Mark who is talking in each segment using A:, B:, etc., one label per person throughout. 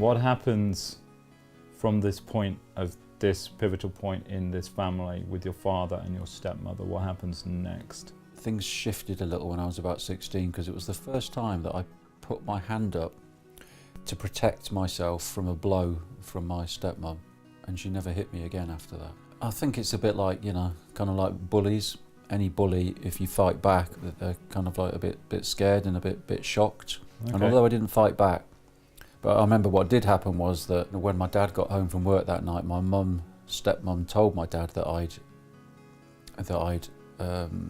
A: What happens from this point of this pivotal point in this family with your father and your stepmother? What happens next?
B: Things shifted a little when I was about 16 because it was the first time that I put my hand up to protect myself from a blow from my stepmom, and she never hit me again after that. I think it's a bit like, you know, kind of like bullies. Any bully, if you fight back, they're kind of like a bit scared and a bit shocked. Okay. And although I didn't fight back, but I remember what did happen was that when my dad got home from work that night, my stepmom told my dad that I can't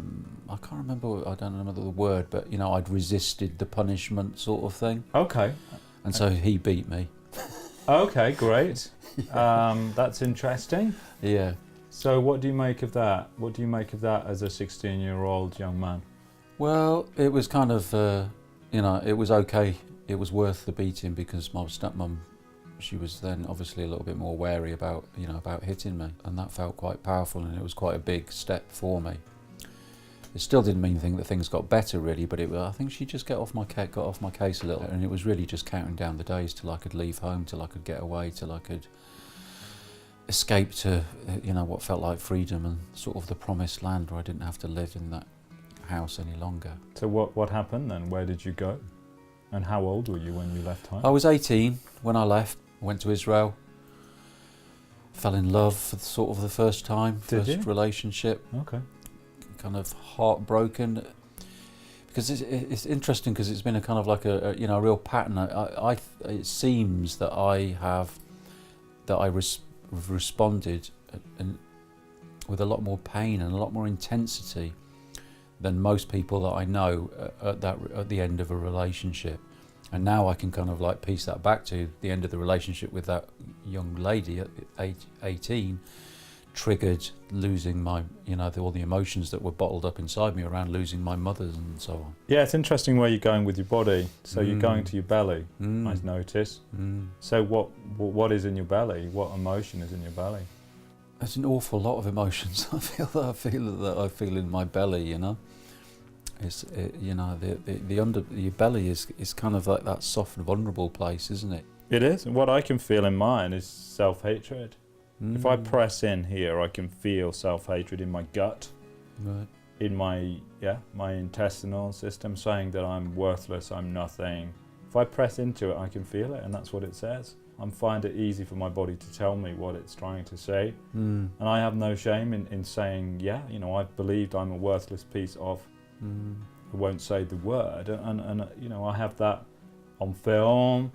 B: remember, I don't remember the word, but you know, I'd resisted the punishment sort of thing.
A: Okay.
B: And so he beat me.
A: Okay, great. That's interesting.
B: Yeah.
A: So what do you make of that? What do you make of that as a 16-year-old young man?
B: Well, it was kind of, you know, it was okay. It was worth the beating because my stepmom, she was then obviously a little bit more wary about, you know, about hitting me, and that felt quite powerful, and it was quite a big step for me. It still didn't mean that things got better really, but I think she just got off my case a little, and it was really just counting down the days till I could leave home, till I could get away, till I could escape to, you know, what felt like freedom and sort of the promised land where I didn't have to live in that house any longer.
A: So what happened then? Where did you go? And how old were you when you left home?
B: I was 18 when I left. I went to Israel. Fell in love for sort of the first time, first relationship.
A: Okay.
B: Kind of heartbroken, because it's interesting because it's been a kind of like a you know, a real pattern. It seems that I responded with a lot more pain and a lot more intensity than most people that I know at the end of a relationship. And now I can kind of like piece that back to the end of the relationship with that young lady at 18, triggered losing my, you know, all the emotions that were bottled up inside me around losing my mother and so on.
A: Yeah, it's interesting where you're going with your body. So you're going to your belly, I notice. So what is in your belly? What emotion is in your belly?
B: There's an awful lot of emotions. I feel in my belly, you know. You know, your belly is kind of like that soft and vulnerable place, isn't it?
A: It is. And what I can feel in mine is self-hatred. If I press in here, I can feel self-hatred in my gut,
B: right,
A: in my intestinal system, saying that I'm worthless, I'm nothing. If I press into it, I can feel it, and that's what it says. I find it easy for my body to tell me what it's trying to say, and I have no shame in saying, yeah, you know, I've believed I'm a worthless piece of. I won't say the word, and you know, I have that on film.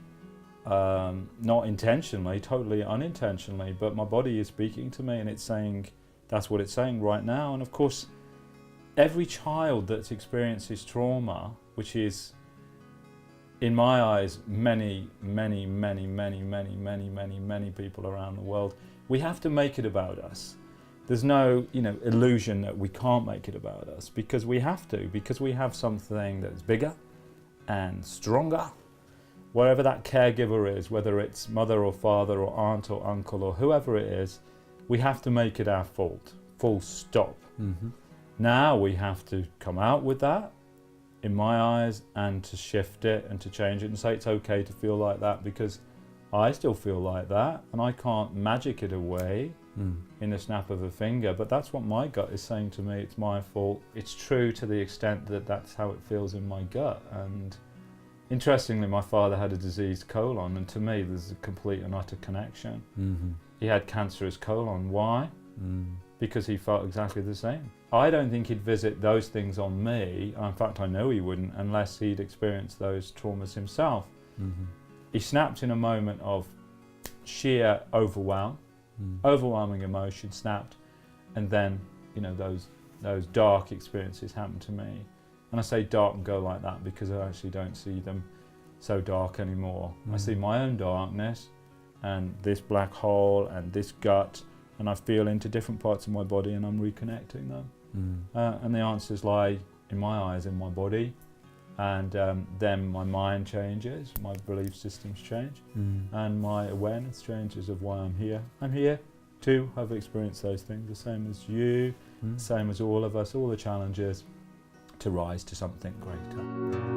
A: Not intentionally, totally unintentionally, but my body is speaking to me and it's saying, that's what it's saying right now. And of course, every child that experiences trauma, which is, in my eyes, many people around the world, we have to make it about us. There's no, you know, illusion that we can't make it about us, because we have to, because we have something that's bigger and stronger. Whatever that caregiver is, whether it's mother or father or aunt or uncle or whoever it is, we have to make it our fault, full stop. Now we have to come out with that, in my eyes, and to shift it and to change it and say it's okay to feel like that, because I still feel like that and I can't magic it away in a snap of a finger, but that's what my gut is saying to me. It's my fault. It's true to the extent that that's how it feels in my gut. And interestingly, my father had a diseased colon, and to me there's a complete and utter connection. He had cancerous colon. Why? Because he felt exactly the same. I don't think he'd visit those things on me. In fact, I know he wouldn't, unless he'd experienced those traumas himself. He snapped in a moment of sheer overwhelming emotion, snapped, and then, you know, those dark experiences happened to me. And I say dark and go like that because I actually don't see them so dark anymore. I see my own darkness and this black hole and this gut, and I feel into different parts of my body and I'm reconnecting them. And the answers lie, in my eyes, in my body. And then my mind changes, my belief systems change, and my awareness changes of why I'm here. I'm here to have experienced those things, the same as you, the same as all of us, all the challenges, to rise to something greater.